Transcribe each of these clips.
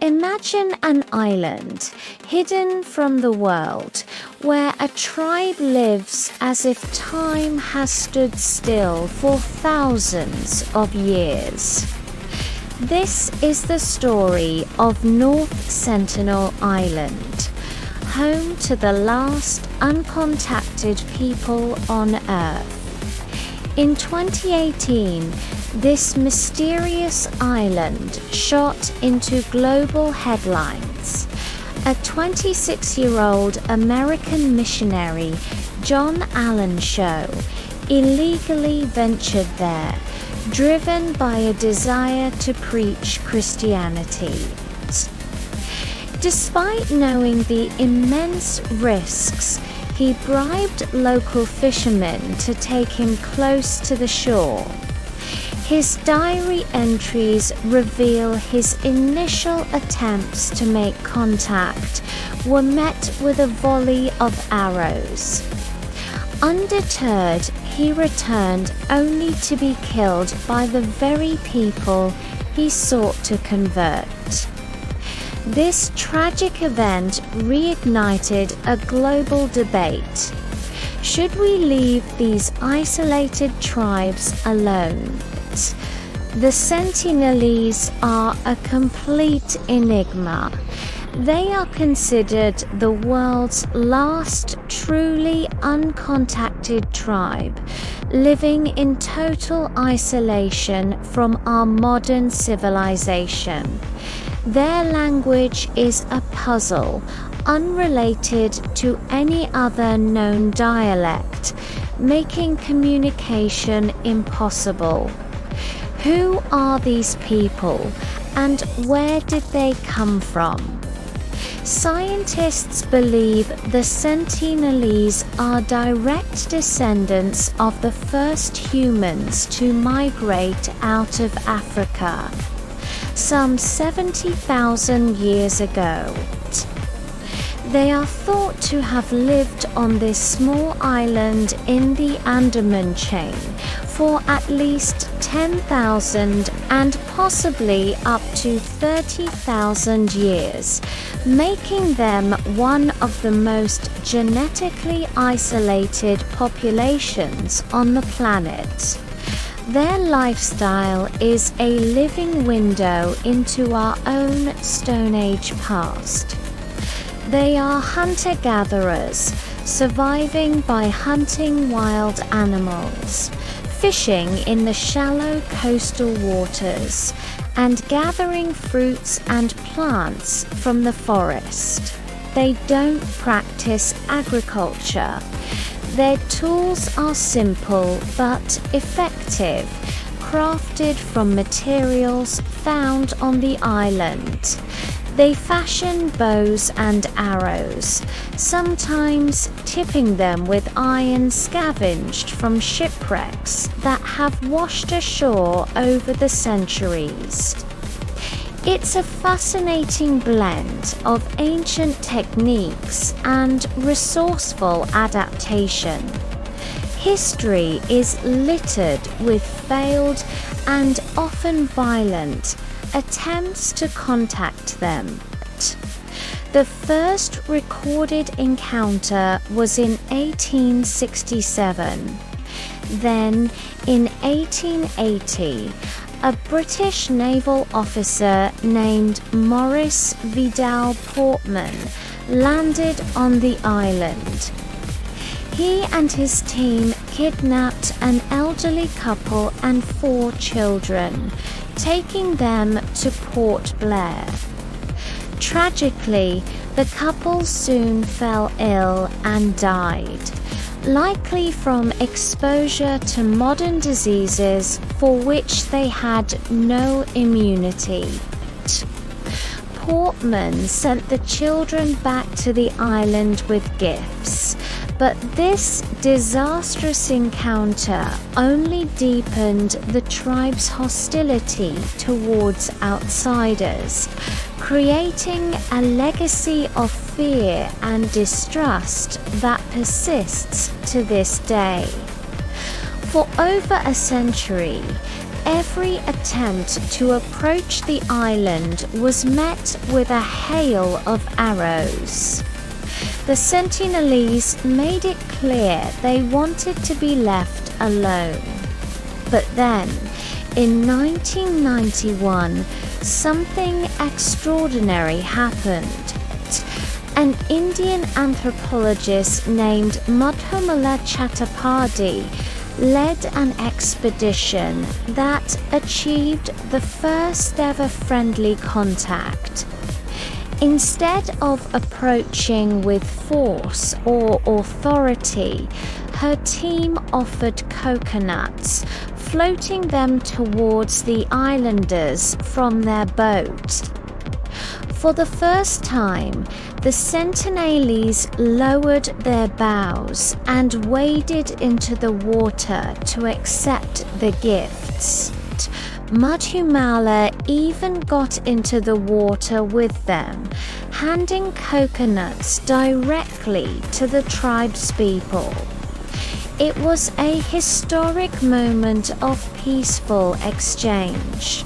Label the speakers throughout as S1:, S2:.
S1: Imagine an island hidden from the world where a tribe lives as if time has stood still for thousands of years. This is the story of North Sentinel Island, home to the last uncontacted people on Earth. In 2018, this mysterious island shot into global headlines. A 26-year-old American missionary, John Allen Chau, illegally ventured there, driven by a desire to preach Christianity. Despite knowing the immense risks, he bribed local fishermen to take him close to the shore. His diary entries reveal his initial attempts to make contact were met with a volley of arrows. Undeterred, he returned only to be killed by the very people he sought to convert. This tragic event reignited a global debate. Should we leave these isolated tribes alone? The Sentinelese are a complete enigma. They are considered the world's last truly uncontacted tribe, living in total isolation from our modern civilization. Their language is a puzzle, unrelated to any other known dialect, making communication impossible. Who are these people, and where did they come from? Scientists believe the Sentinelese are direct descendants of the first humans to migrate out of Africa, some 70,000 years ago. They are thought to have lived on this small island in the Andaman chain for at least 10,000 and possibly up to 30,000 years, making them one of the most genetically isolated populations on the planet. Their lifestyle is a living window into our own Stone Age past. They are hunter-gatherers, surviving by hunting wild animals, fishing in the shallow coastal waters, and gathering fruits and plants from the forest. They don't practice agriculture. Their tools are simple but effective, crafted from materials found on the island. They fashion bows and arrows, sometimes tipping them with iron scavenged from shipwrecks that have washed ashore over the centuries. It's a fascinating blend of ancient techniques and resourceful adaptation. History is littered with failed and often violent attempts to contact them. The first recorded encounter was in 1867. Then, in 1880, a British naval officer named Maurice Vidal Portman landed on the island. He and his team kidnapped an elderly couple and 4 children, taking them to Port Blair. Tragically, the couple soon fell ill and died, likely from exposure to modern diseases for which they had no immunity. Portman sent the children back to the island with gifts, but this disastrous encounter only deepened the tribe's hostility towards outsiders, creating a legacy of fear and distrust that persists to this day. For over a century, every attempt to approach the island was met with a hail of arrows. The Sentinelese made it clear they wanted to be left alone. But then, in 1991, something extraordinary happened. An Indian anthropologist named Madhumala Chattopadhyay led an expedition that achieved the first ever friendly contact. Instead of approaching with force or authority, her team offered coconuts, floating them towards the islanders from their boat. For the first time, the Sentinelese lowered their bows and waded into the water to accept the gifts. Madhumala even got into the water with them, handing coconuts directly to the tribespeople. It was a historic moment of peaceful exchange.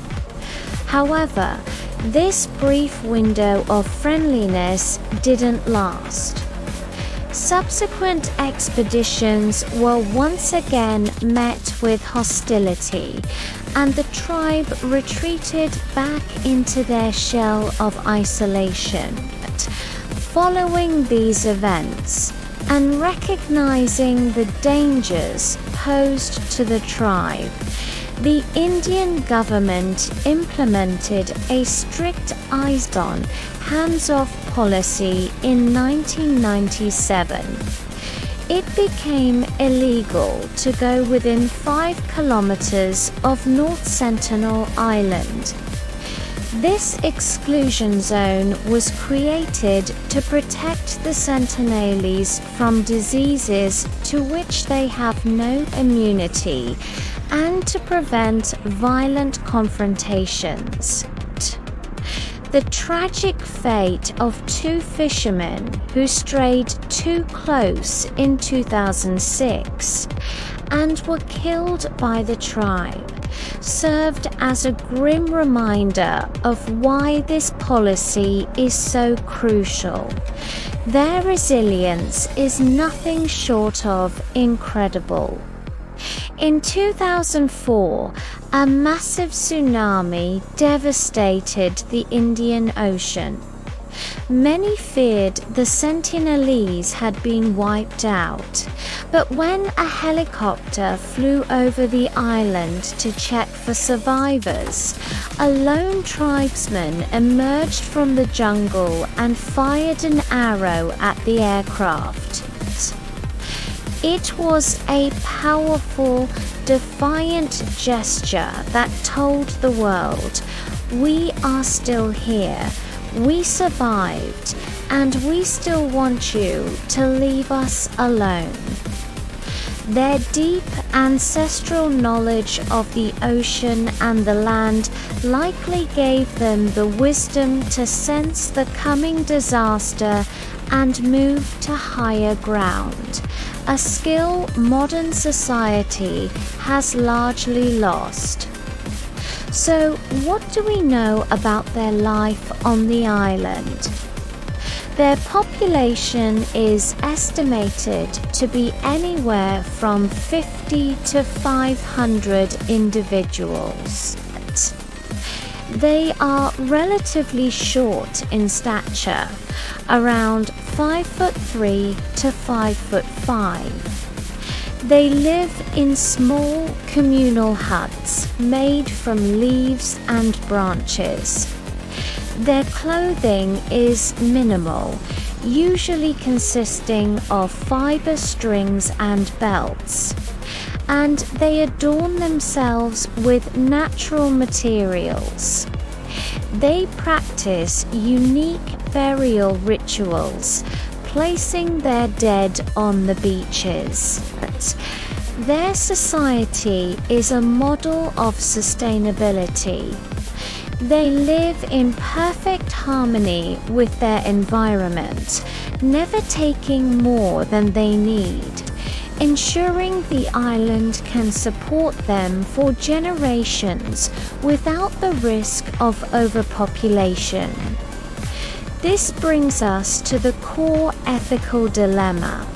S1: However, this brief window of friendliness didn't last. Subsequent expeditions were once again met with hostility, and the tribe retreated back into their shell of isolation. Following these events, and recognizing the dangers posed to the tribe, the Indian government implemented a strict eyes-on, hands-off policy in 1997. It became illegal to go within 5 kilometers of North Sentinel Island. This exclusion zone was created to protect the Sentinelese from diseases to which they have no immunity and to prevent violent confrontations. The tragic fate of 2 fishermen who strayed too close in 2006 and were killed by the tribe served as a grim reminder of why this policy is so crucial. Their resilience is nothing short of incredible. In 2004, a massive tsunami devastated the Indian Ocean. Many feared the Sentinelese had been wiped out, but when a helicopter flew over the island to check for survivors, a lone tribesman emerged from the jungle and fired an arrow at the aircraft. It was a powerful, defiant gesture that told the world, "We are still here, we survived, and we still want you to leave us alone." Their deep ancestral knowledge of the ocean and the land likely gave them the wisdom to sense the coming disaster and move to higher ground, a skill modern society has largely lost. So, what do we know about their life on the island? Their population is estimated to be anywhere from 50 to 500 individuals. They are relatively short in stature, around 5'3" to 5'5". They live in small communal huts made from leaves and branches. Their clothing is minimal, usually consisting of fiber strings and belts, and they adorn themselves with natural materials. They practice unique burial rituals, placing their dead on the beaches. Their society is a model of sustainability. They live in perfect harmony with their environment, never taking more than they need. ensuring the island can support them for generations without the risk of overpopulation. This brings us to the core ethical dilemma.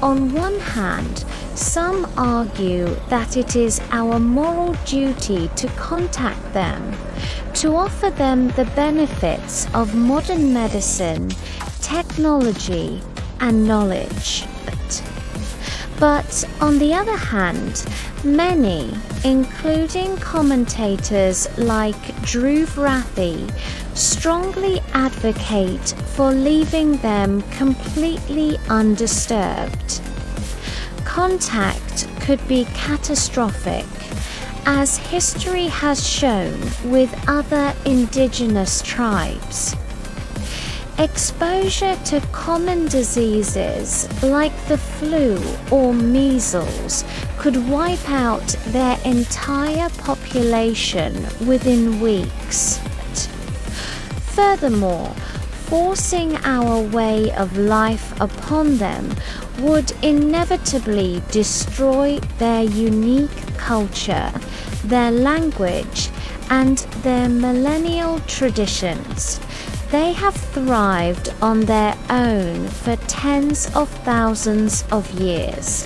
S1: On one hand, some argue that it is our moral duty to contact them, to offer them the benefits of modern medicine, technology, and knowledge. But on the other hand, many, including commentators like Dhruv Rathi, strongly advocate for leaving them completely undisturbed. Contact could be catastrophic, as history has shown with other indigenous tribes. Exposure to common diseases like the flu or measles could wipe out their entire population within weeks. Furthermore, forcing our way of life upon them would inevitably destroy their unique culture, their language, and their millennial traditions. They have thrived on their own for tens of thousands of years.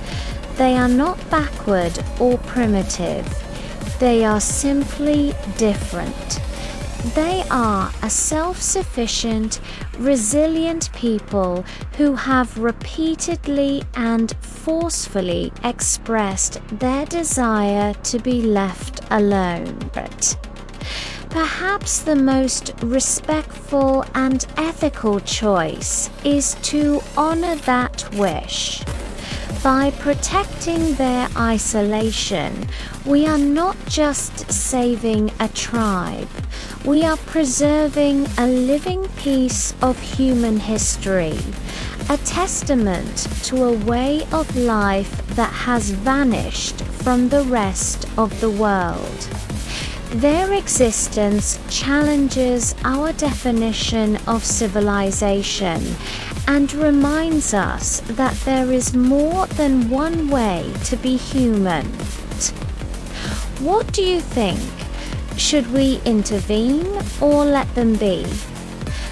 S1: They are not backward or primitive. They are simply different. They are a self-sufficient, resilient people who have repeatedly and forcefully expressed their desire to be left alone. Perhaps the most respectful and ethical choice is to honor that wish. By protecting their isolation, we are not just saving a tribe, we are preserving a living piece of human history, a testament to a way of life that has vanished from the rest of the world. Their existence challenges our definition of civilization and reminds us that there is more than one way to be human. What do you think? Should we intervene or let them be?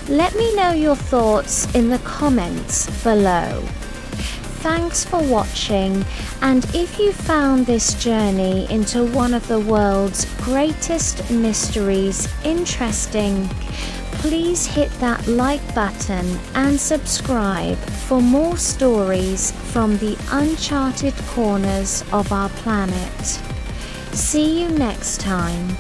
S1: Let me know your thoughts in the comments below. Thanks for watching, and if you found this journey into one of the world's greatest mysteries interesting, please hit that like button and subscribe for more stories from the uncharted corners of our planet. See you next time.